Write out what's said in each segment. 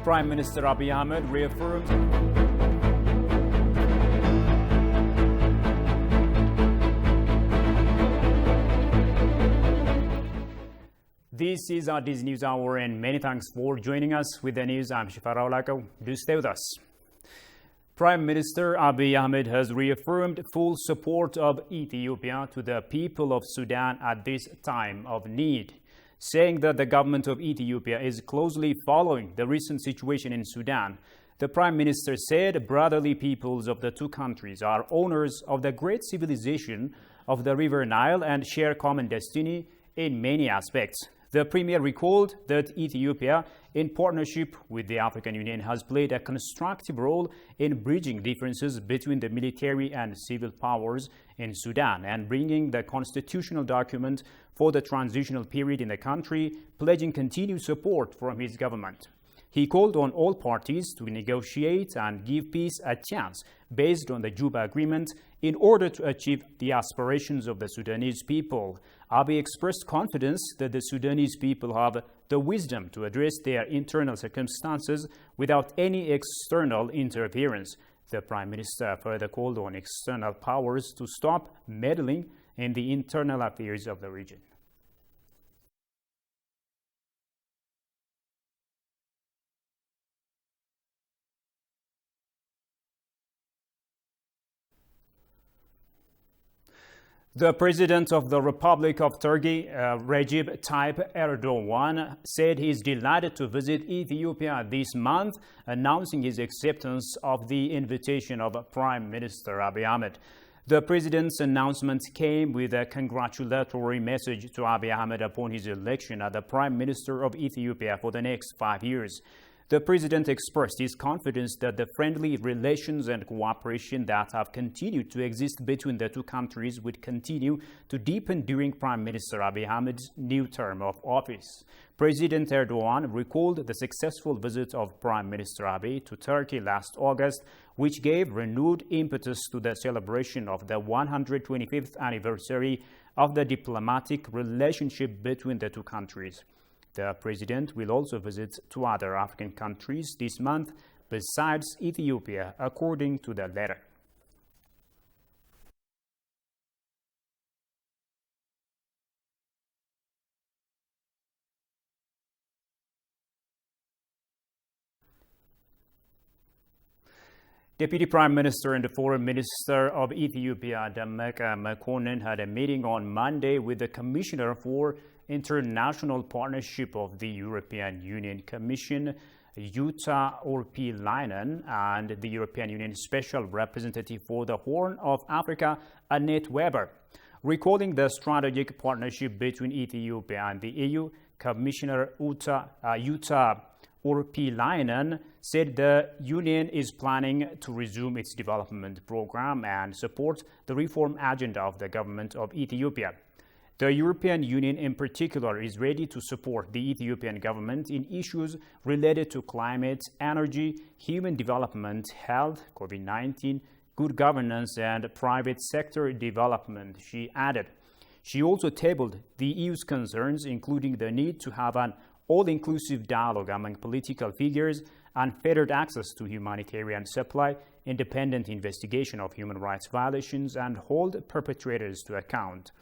Prime Minister Abiy Ahmed reaffirmed This is our Disney News Hour, and many thanks for joining us. With the news, I'm Shifara Olako. Do stay with us. Prime Minister Abiy Ahmed has reaffirmed full support of Ethiopia to the people of Sudan at this time of need, saying that the government of Ethiopia is closely following the recent situation in Sudan. The Prime Minister said brotherly peoples of the two countries are owners of the great civilization of the River Nile and share common destiny in many aspects. The Premier recalled that Ethiopia, in partnership with the African Union, has played a constructive role in bridging differences between the military and civil powers in Sudan and bringing the constitutional document for the transitional period in the country, pledging continued support from his government. He called on all parties to negotiate and give peace a chance based on the Juba Agreement in order to achieve the aspirations of the Sudanese people. Abiy expressed confidence that the Sudanese people have the wisdom to address their internal circumstances without any external interference. The Prime Minister further called on external powers to stop meddling in the internal affairs of the region. The President of the Republic of Turkey, Recep Tayyip Erdogan, said he is delighted to visit Ethiopia this month, announcing his acceptance of the invitation of Prime Minister Abiy Ahmed. The President's announcement came with a congratulatory message to Abiy Ahmed upon his election as the Prime Minister of Ethiopia for the next 5 years. The President expressed his confidence that the friendly relations and cooperation that have continued to exist between the two countries would continue to deepen during Prime Minister Abiy Ahmed's new term of office. President Erdogan recalled the successful visit of Prime Minister Abiy to Turkey last August, which gave renewed impetus to the celebration of the 125th anniversary of the diplomatic relationship between the two countries. The President will also visit two other African countries this month besides Ethiopia, according to the letter. Deputy Prime Minister and the Foreign Minister of Ethiopia, Demeke Mekonnen, had a meeting on Monday with the Commissioner for International Partnership of the European Union Commission, Jutta Urpilainen, and the European Union Special Representative for the Horn of Africa, Annette Weber. Recalling the strategic partnership between Ethiopia and the EU, Commissioner Jutta Urpilainen said the Union is planning to resume its development program and support the reform agenda of the government of Ethiopia. The European Union in particular is ready to support the Ethiopian government in issues related to climate, energy, human development, health, COVID-19, good governance, and private sector development, she added. She also tabled the EU's concerns, including the need to have an all-inclusive dialogue among political figures, unfettered access to humanitarian supply, independent investigation of human rights violations, and hold perpetrators to account.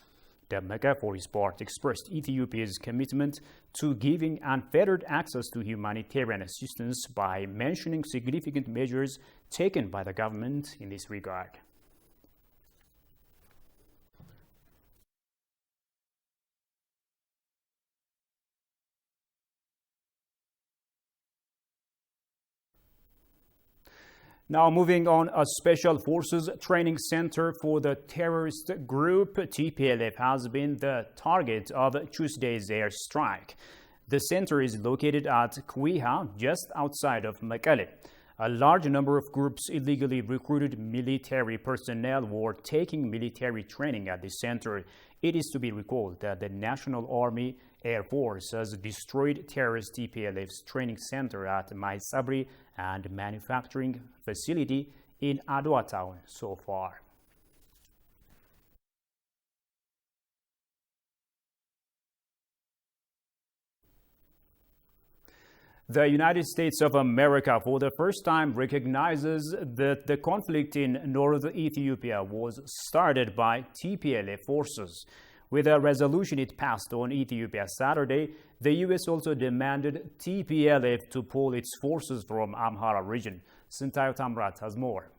Demeke, for his part, expressed Ethiopia's commitment to giving unfettered access to humanitarian assistance by mentioning significant measures taken by the government in this regard. Now moving on, a Special Forces Training Center for the terrorist group TPLF has been the target of Tuesday's airstrike. The center is located at Kwiha, just outside of Mekelle. A large number of groups illegally recruited military personnel were taking military training at the center. It is to be recalled that the National Army Air Force has destroyed terrorist TPLF's training center at Mai Sabri and manufacturing facility in Adwa town so far. The United States of America, for the first time, recognizes that the conflict in northern Ethiopia was started by TPLF forces. With a resolution it passed on Ethiopia Saturday, the U.S. also demanded TPLF to pull its forces from Amhara region. Sintayo Tamrat has more.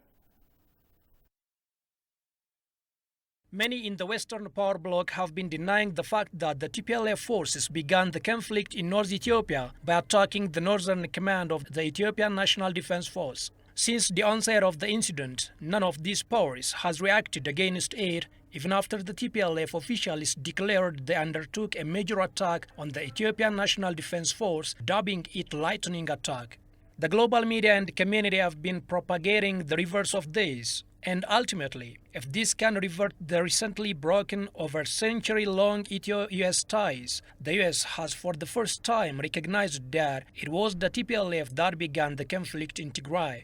Many in the Western power bloc have been denying the fact that the TPLF forces began the conflict in North Ethiopia by attacking the northern command of the Ethiopian National Defense Force. Since the onset of the incident, none of these powers has reacted against it, even after the TPLF officials declared they undertook a major attack on the Ethiopian National Defense Force, dubbing it lightning attack. The global media and community have been propagating the reverse of this. And ultimately, if this can revert the recently broken over century-long Ethio-US ties, the US has for the first time recognized that it was the TPLF that began the conflict in Tigray.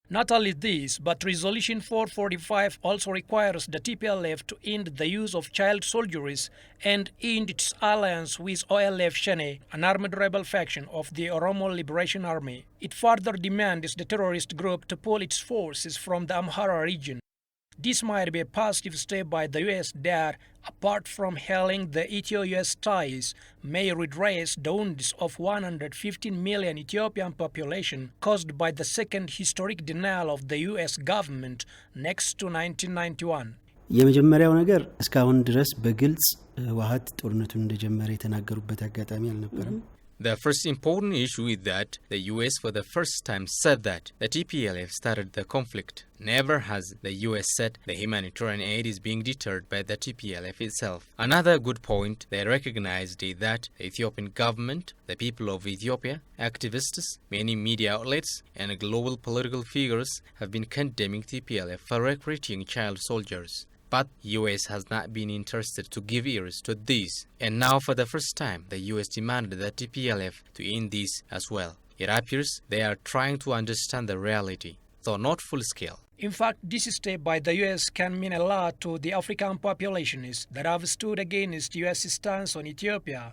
Not only this, but Resolution 445 also requires the TPLF to end the use of child soldiers and end its alliance with OLF Shene, an armed rebel faction of the Oromo Liberation Army. It further demands the terrorist group to pull its forces from the Amhara region. This might be a positive step by the US that, apart from healing the Ethio-US ties, may redress the wounds of 115 million Ethiopian population caused by the second historic denial of the US government next to 1991. የመጀመሪያው ነገር እስካሁን ድረስ በግልጽ ህወሓት ጦርነቱን እንደጀመረ የተናገሩበት አጋጣሚ አልነበረም። The first important issue is that the US for the first time said that the TPLF started the conflict. Never has the US said the humanitarian aid is being deterred by the TPLF itself. Another good point they recognized is that the Ethiopian government, the people of Ethiopia, activists, many media outlets, and global political figures have been condemning TPLF for recruiting child soldiers. But US has not been interested to give ears to these, and now for the first time the US demanded the TPLF to end this as well. It appears they are trying to understand the reality, though not full scale. In fact, this step by the US can mean a lot to the African populations that have stood against US stance on Ethiopia,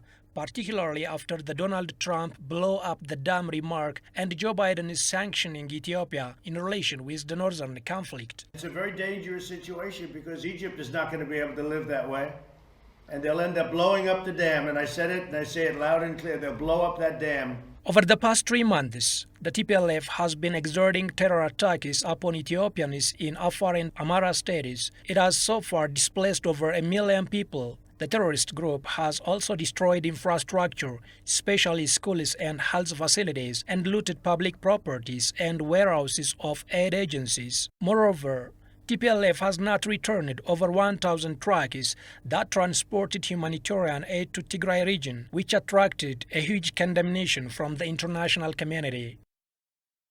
particularly after the Donald Trump blow up the dam remark and Joe Biden is sanctioning Ethiopia in relation with the northern conflict. It's a very dangerous situation because Egypt is not going to be able to live that way. And they'll end up blowing up the dam. And I said it and I say it loud and clear. They'll blow up that dam. Over the past 3 months, the TPLF has been exerting terror attacks upon Ethiopians in Afar and Amhara states. It has so far displaced over 1 million people. The terrorist group has also destroyed infrastructure, especially schools and health facilities, and looted public properties and warehouses of aid agencies. Moreover, TPLF has not returned over 1,000 trucks that transported humanitarian aid to Tigray region, which attracted a huge condemnation from the international community.